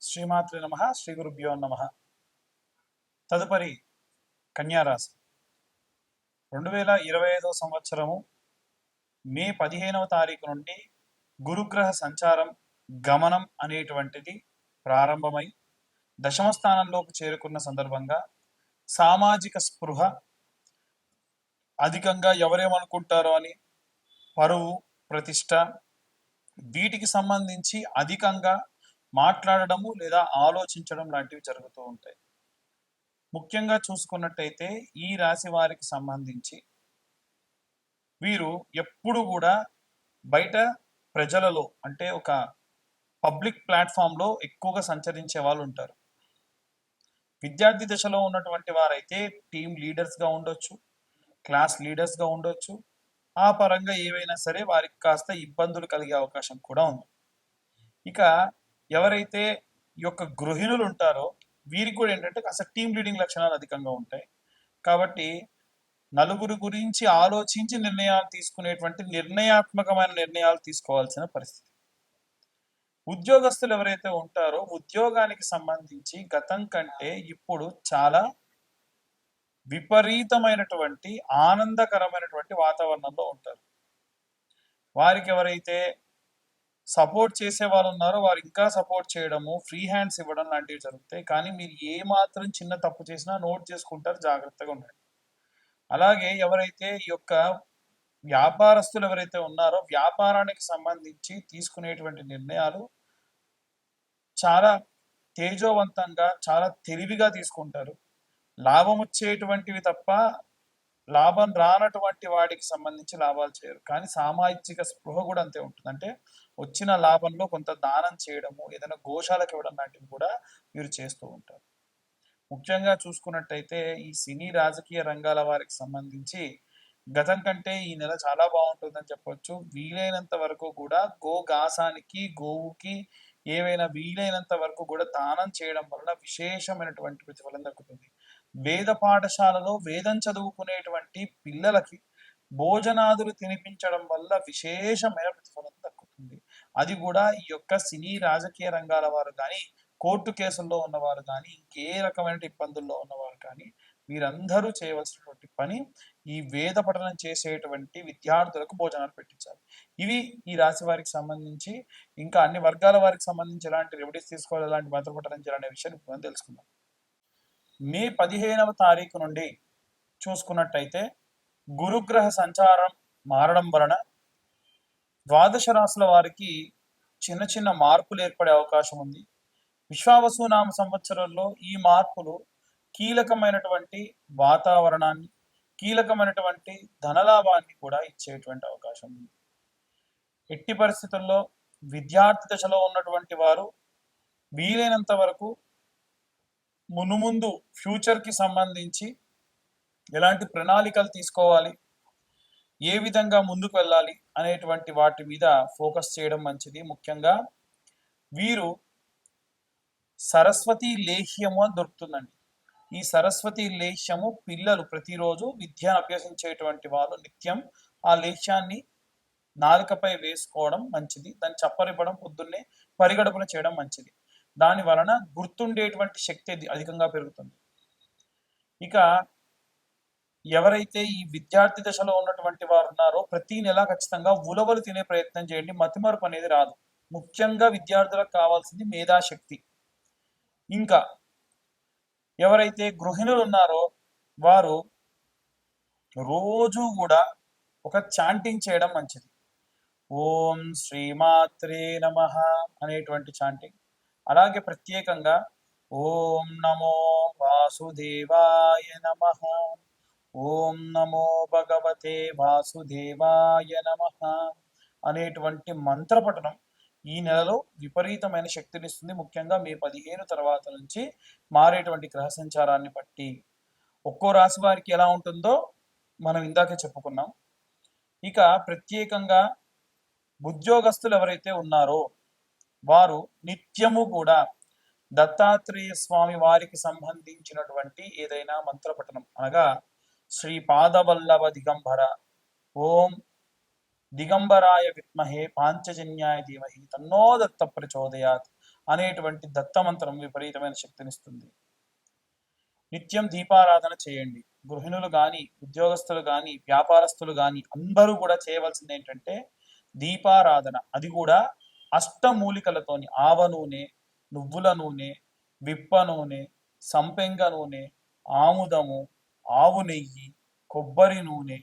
శ్రీమాత్రే నమ. శ్రీ గురుభ్యో నమ. తదుపరి కన్యారాశి 2025 సంవత్సరము మే 15వ తారీఖు నుండి గురుగ్రహ సంచారం గమనం అనేటువంటిది ప్రారంభమై దశమ స్థానంలోకి చేరుకున్న సందర్భంగా సామాజిక స్పృహ అధికంగా ఎవరేమనుకుంటారో అని పరువు ప్రతిష్ట వీటికి సంబంధించి అధికంగా మాట్లాడడము లేదా ఆలోచించడం లాంటివి జరుగుతూ ఉంటాయి. ముఖ్యంగా చూసుకున్నట్టయితే ఈ రాశి వారికి సంబంధించి వీరు ఎప్పుడు కూడా బయట ప్రజలలో అంటే ఒక పబ్లిక్ ప్లాట్ఫామ్లో ఎక్కువగా సంచరించే వాళ్ళు ఉంటారు. విద్యార్థి దశలో ఉన్నటువంటి వారైతే టీమ్ లీడర్స్గా ఉండొచ్చు, క్లాస్ లీడర్స్గా ఉండొచ్చు. ఆ పరంగా ఏవైనా సరే వారికి కాస్త ఇబ్బందులు కలిగే అవకాశం కూడా ఉంది. ఇక ఎవరైతే ఈ యొక్క గృహిణులు ఉంటారో వీరికి కూడా ఏంటంటే కాస్త టీమ్ లీడింగ్ లక్షణాలు అధికంగా ఉంటాయి. కాబట్టి నలుగురు గురించి ఆలోచించి నిర్ణయాలు తీసుకునేటువంటి నిర్ణయాత్మకమైన నిర్ణయాలు తీసుకోవాల్సిన పరిస్థితి. ఉద్యోగస్తులు ఎవరైతే ఉంటారో ఉద్యోగానికి సంబంధించి గతం కంటే ఇప్పుడు చాలా విపరీతమైనటువంటి ఆనందకరమైనటువంటి వాతావరణంలో ఉంటారు. వారికి ఎవరైతే సపోర్ట్ చేసే వాళ్ళు ఉన్నారో వారు ఇంకా సపోర్ట్ చేయడము, ఫ్రీ హ్యాండ్స్ ఇవ్వడం లాంటివి జరుగుతాయి. కానీ మీరు ఏ మాత్రం చిన్న తప్పు చేసినా నోట్ చేసుకుంటారు, జాగ్రత్తగా ఉండండి. అలాగే ఎవరైతే ఈ యొక్క వ్యాపారస్తులు ఎవరైతే ఉన్నారో వ్యాపారానికి సంబంధించి తీసుకునేటువంటి నిర్ణయాలు చాలా తేజోవంతంగా చాలా తెలివిగా తీసుకుంటారు. లాభం వచ్చేటువంటివి తప్ప లాభం రానటువంటి వాటికి సంబంధించి లాభాలు చేయరు. కానీ సామాజిక స్పృహ కూడా అంతే ఉంటుంది. అంటే వచ్చిన లాభంలో కొంత దానం చేయడము, ఏదైనా గోశాలకు ఇవ్వడం లాంటివి కూడా మీరు చేస్తూ ఉంటారు. ముఖ్యంగా చూసుకున్నట్టయితే ఈ సినీ రాజకీయ రంగాల వారికి సంబంధించి గతం కంటే ఈ నెల చాలా బాగుంటుందని చెప్పొచ్చు. వీలైనంత వరకు కూడా గోగాసానికి గోవుకి ఏవైనా వీలైనంత వరకు కూడా దానం చేయడం వలన విశేషమైనటువంటి ప్రతిఫలం దక్కుతుంది. వేద పాఠశాలలో వేదం చదువుకునేటువంటి పిల్లలకి భోజనాదులు తినిపించడం వల్ల విశేషమైన ప్రతిఫలం దక్కుతుంది. అది కూడా ఈ యొక్క సినీ రాజకీయ రంగాల వారు కానీ, కోర్టు కేసుల్లో ఉన్నవారు కానీ, ఇంకే రకమైన ఇబ్బందుల్లో ఉన్నవారు కానీ వీరందరూ చేయవలసినటువంటి పని ఈ వేద పఠనం చేసేటువంటి విద్యార్థులకు భోజనాలు పెట్టించాలి. ఇవి ఈ రాశి వారికి సంబంధించి. ఇంకా అన్ని వర్గాల వారికి సంబంధించి ఎలాంటి రెమెడీస్ తీసుకోవాలి, ఎలాంటి మంత్ర పఠనం చేయాలనే విషయాన్ని మనం తెలుసుకుందాం. మే 15వ తారీఖు నుండి చూసుకున్నట్టయితే గురుగ్రహ సంచారం మారడం వలన ద్వాదశ రాశుల వారికి చిన్న చిన్న మార్పులు ఏర్పడే అవకాశం ఉంది. విశ్వావసునామ సంవత్సరంలో ఈ మార్పులు కీలకమైనటువంటి వాతావరణాన్ని, కీలకమైనటువంటి ధనలాభాన్ని కూడా ఇచ్చేటువంటి అవకాశం ఉంది. ఎట్టి పరిస్థితుల్లో విద్యార్థి దశలో ఉన్నటువంటి వారు వీలైనంత వరకు మునుముందు ఫ్యూచర్కి సంబంధించి ఎలాంటి ప్రణాళికలు తీసుకోవాలి, ఏ విధంగా ముందుకు వెళ్ళాలి అనేటువంటి వాటి మీద ఫోకస్ చేయడం మంచిది. ముఖ్యంగా వీరు సరస్వతి లేహ్యము అని దొరుకుతుందండి. ఈ సరస్వతి లేహ్యము పిల్లలు ప్రతిరోజు విద్యను అభ్యసించేటువంటి వాళ్ళు నిత్యం ఆ లేహ్యాన్ని నాలుకపై వేసుకోవడం మంచిది. దాన్ని చప్పరివ్వడం, పొద్దున్నే పరిగడుపున చేయడం మంచిది. దాని వలన గుర్తుండేటువంటి శక్తి అధికంగా పెరుగుతుంది. ఇక ఎవరైతే ఈ విద్యార్థి దశలో ఉన్నటువంటి వారు ఉన్నారో ప్రతి నెల ఖచ్చితంగా ఉలవలు తినే ప్రయత్నం చేయండి. మతిమరుపు అనేది రాదు. ముఖ్యంగా విద్యార్థులకు కావాల్సింది మేధాశక్తి. ఇంకా ఎవరైతే గృహిణులు ఉన్నారో వారు రోజు కూడా ఒక చాంటింగ్ చేయడం మంచిది. ఓం శ్రీమాత్రే నమః అనేటువంటి చాంటింగ్. అలాగే ప్రత్యేకంగా ఓం నమో వాసుదేవాయ నమః, ఓం నమో భగవతే వాసుదేవాయ నమః అనేటువంటి మంత్రపఠనం ఈ నెలలో విపరీతమైన శక్తినిస్తుంది. ముఖ్యంగా మే 15 తర్వాత నుంచి మారేటువంటి గ్రహ సంచారాన్ని బట్టి ఒక్కో రాశి వారికి ఎలా ఉంటుందో మనం ఇందాకే చెప్పుకున్నాం. ఇక ప్రత్యేకంగా ఉద్యోగస్తులు ఎవరైతే ఉన్నారో వారు నిత్యము కూడా దత్తాత్రేయ స్వామి వారికి సంబంధించినటువంటి ఏదైనా మంత్రపఠనం అనగా శ్రీ పాదవల్లభ దిగంబర, ఓం దిగంబరాయ విద్మహే పాంచజన్యాయ ధీమహి తన్నో దత్త ప్రచోదయాత్ అనేటువంటి దత్తమంత్రం విపరీతమైన శక్తినిస్తుంది. నిత్యం దీపారాధన చేయండి. గృహిణులు కానీ, ఉద్యోగస్తులు కానీ, వ్యాపారస్తులు కానీ అందరూ కూడా చేయవలసింది ఏంటంటే దీపారాధన. అది కూడా అష్టమూలికలతోని ఆవ నూనె, నువ్వుల నూనె, విప్ప నూనె, సంపెంగ నూనె, ఆముదము, ఆవు నెయ్యి, కొబ్బరి నూనె,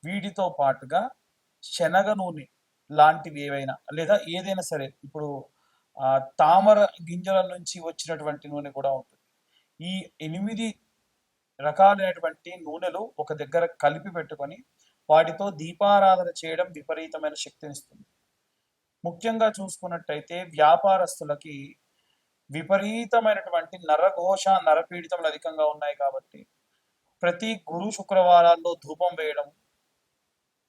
వీటితో పాటుగా శనగ నూనె లాంటివి ఏవైనా లేదా ఏదైనా సరే, ఇప్పుడు తామర గింజల నుంచి వచ్చినటువంటి నూనె కూడా ఉంటుంది. ఈ 8 రకాలైనటువంటి నూనెలు ఒక దగ్గర కలిపి పెట్టుకొని వాటితో దీపారాధన చేయడం విపరీతమైన శక్తినిస్తుంది. ముఖ్యంగా చూసుకున్నట్టయితే వ్యాపారస్తులకి విపరీతమైనటువంటి నరఘోష, నరపీడితములు అధికంగా ఉన్నాయి కాబట్టి ప్రతి గురు శుక్రవారాల్లో ధూపం వేయడం,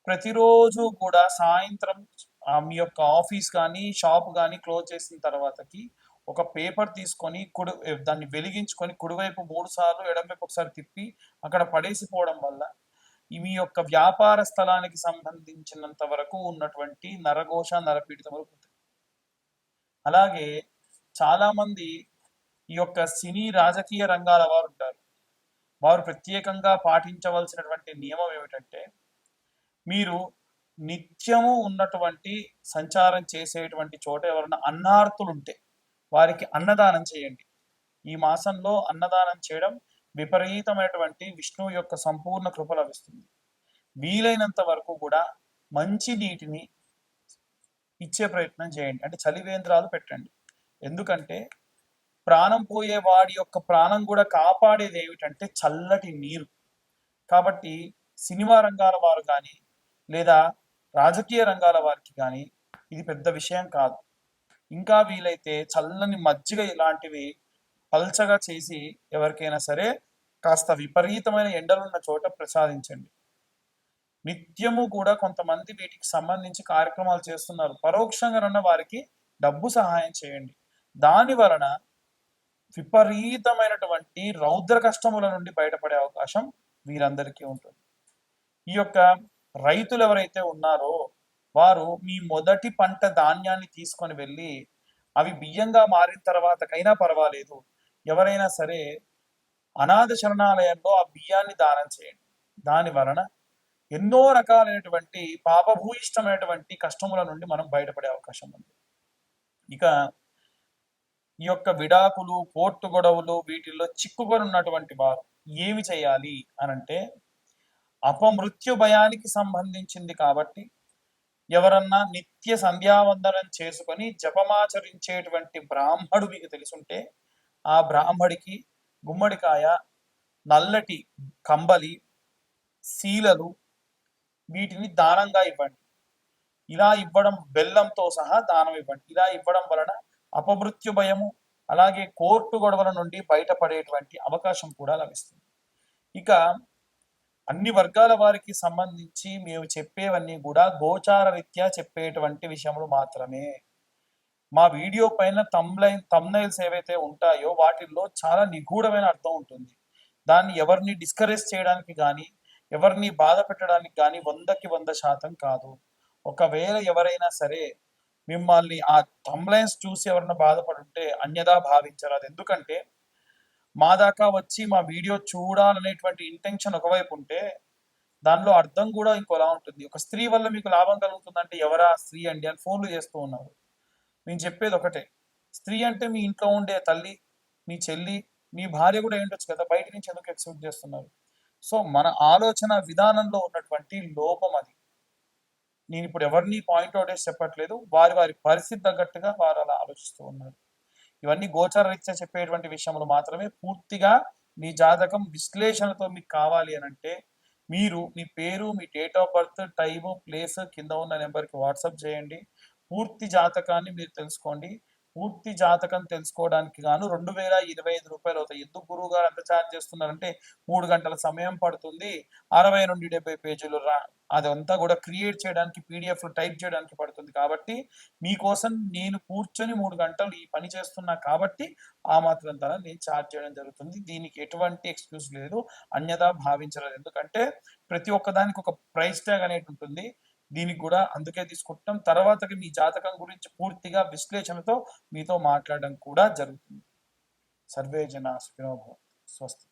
ప్రతిరోజు కూడా సాయంత్రం మీ యొక్క ఆఫీస్ కానీ షాప్ కానీ క్లోజ్ చేసిన తర్వాతకి ఒక పేపర్ తీసుకొని దాన్ని వెలిగించుకొని కుడివైపు 3 సార్లు, ఎడమవైపు ఒకసారి తిప్పి అక్కడ పడేసిపోవడం వల్ల మీ యొక్క వ్యాపార స్థలానికి సంబంధించినంత వరకు ఉన్నటువంటి నరఘోష, నరపీడితములు పోతాయి. అలాగే చాలామంది ఈ యొక్క సినీ రాజకీయ రంగాల వారు ఉంటారు. వారు ప్రత్యేకంగా పాటించవలసినటువంటి నియమం ఏమిటంటే మీరు నిత్యము ఉన్నటువంటి సంచారం చేసేటువంటి చోట ఎవరైనా అన్నార్తులు ఉంటే వారికి అన్నదానం చేయండి. ఈ మాసంలో అన్నదానం చేయడం విపరీతమైనటువంటి విష్ణువు యొక్క సంపూర్ణ కృప లభిస్తుంది. వీలైనంత వరకు కూడా మంచి నీటిని ఇచ్చే ప్రయత్నం చేయండి. అంటే చలివేంద్రాలు పెట్టండి. ఎందుకంటే ప్రాణం పోయే వాడి యొక్క ప్రాణం కూడా కాపాడేది ఏమిటంటే చల్లటి నీరు. కాబట్టి సినిమా రంగాల వారు కానీ లేదా రాజకీయ రంగాల వారికి కానీ ఇది పెద్ద విషయం కాదు. ఇంకా వీలైతే చల్లని మజ్జిగ ఇలాంటివి పల్చగా చేసి ఎవరికైనా సరే కాస్త విపరీతమైన ఎండలున్న చోట ప్రసాదించండి. నిత్యము కూడా కొంతమంది వీటికి సంబంధించి కార్యక్రమాలు చేస్తున్నారు. పరోక్షంగా వారికి డబ్బు సహాయం చేయండి. దాని వలన విపరీతమైనటువంటి రౌద్ర కష్టముల నుండి బయటపడే అవకాశం వీరందరికీ ఉంటుంది. ఈ యొక్క రైతులు ఎవరైతే ఉన్నారో వారు మీ మొదటి పంట ధాన్యాన్ని తీసుకొని వెళ్ళి అవి బియ్యంగా మారిన తర్వాతకైనా పర్వాలేదు, ఎవరైనా సరే అనాథ శరణాలయంలో ఆ బియ్యాన్ని దానం చేయండి. దాని వలన ఎన్నో రకాలైనటువంటి పాపభూయిష్టమైనటువంటి కష్టముల నుండి మనం బయటపడే అవకాశం ఉంది. ఇక ఈ యొక్క విడాకులు, కోర్టు గొడవలు వీటిల్లో చిక్కుకొని ఉన్నటువంటి వారు ఏమి చేయాలి అనంటే అపమృత్యు భయానికి సంబంధించింది కాబట్టి ఎవరన్నా నిత్య సంధ్యావందనం చేసుకొని జపమాచరించేటువంటి బ్రాహ్మడు మీకు తెలుసుంటే ఆ బ్రాహ్మడికి గుమ్మడికాయ, నల్లటి కంబలి, శీలలు వీటిని దానంగా ఇవ్వండి. ఇలా ఇవ్వడం బెల్లంతో సహా దానం ఇవ్వండి. ఇలా ఇవ్వడం వలన అపమృత్యు భయము అలాగే కోర్టు గొడవల నుండి బయటపడేటువంటి అవకాశం కూడా లభిస్తుంది. ఇక అన్ని వర్గాల వారికి సంబంధించి మేము చెప్పేవన్నీ కూడా గోచార రీత్యా చెప్పేటువంటి విషయములు మాత్రమే. మా వీడియో పైన తమ్నైల్స్ ఏవైతే ఉంటాయో వాటిల్లో చాలా నిగూఢమైన అర్థం ఉంటుంది. దాన్ని ఎవరిని డిస్కరేజ్ చేయడానికి కానీ ఎవరిని బాధ పెట్టడానికి కానీ 100కి 100% కాదు. ఒకవేళ ఎవరైనా సరే మిమ్మల్ని ఆ తమ్లైన్స్ చూసి ఎవరైనా బాధపడుంటే అన్యదా భావించరాదు. ఎందుకంటే మా దాకా వచ్చి మా వీడియో చూడాలనేటువంటి ఇంటెన్షన్ ఒకవైపు ఉంటే దానిలో అర్థం కూడా ఇంకోలా ఉంటుంది. ఒక స్త్రీ వల్ల మీకు లాభం కలుగుతుందంటే ఎవరా స్త్రీ అండి అని ఫోన్లు చేస్తూ ఉన్నారు. నేను చెప్పేది ఒకటే, స్త్రీ అంటే మీ ఇంట్లో ఉండే తల్లి, మీ చెల్లి, మీ భార్య కూడా ఏంటొచ్చు కదా, బయట నుంచి ఎందుకు ఎక్స్పెక్ట్ చేస్తున్నారు? సో మన ఆలోచన విధానంలో ఉన్నటువంటి లోపం అది. నేను ఇప్పుడు ఎవరిని పాయింట్అవుట్ చేసి చెప్పట్లేదు, వారి వారి పరిస్థితి తగ్గట్టుగా వారు అలా ఆలోచిస్తూ ఉన్నారు. ఇవన్నీ గోచర రీత్యా చెప్పేటువంటి విషయములు మాత్రమే. పూర్తిగా మీ జాతకం విశ్లేషణతో మీకు కావాలి అని అంటే మీరు మీ పేరు, మీ date of birth, time, place కింద ఉన్న నెంబర్కి వాట్సాప్ చేయండి. పూర్తి జాతకాన్ని మీరు తెలుసుకోండి. పూర్తి జాతకం తెలుసుకోవడానికి గాను 2025 రూపాయలు అవుతాయి. ఎందుకు గురువు గారు అంత ఛార్జ్ చేస్తున్నారంటే 3 గంటల సమయం పడుతుంది, 60 నుండి 70 పేజీలు అదంతా కూడా క్రియేట్ చేయడానికి, పీడిఎఫ్ టైప్ చేయడానికి పడుతుంది. కాబట్టి మీకోసం నేను కూర్చొని 3 గంటలు ఈ పని చేస్తున్నా కాబట్టి ఆ మాత్రం ధర నేను ఛార్జ్ చేయడం జరుగుతుంది. దీనికి ఎటువంటి ఎక్స్క్యూజ్ లేదు, అన్యదా భావించలేదు. ఎందుకంటే ప్రతి ఒక్కదానికి ఒక ప్రైస్ ట్యాగ్ అనేది ఉంటుంది. దీనికి కూడా అందుకే తీసుకుంటాం. తర్వాతకి మీ జాతకం గురించి పూర్తిగా విశ్లేషణతో మీతో మాట్లాడడం కూడా జరుగుతుంది. సర్వే జన సుఖినో భవంతు. స్వస్తి.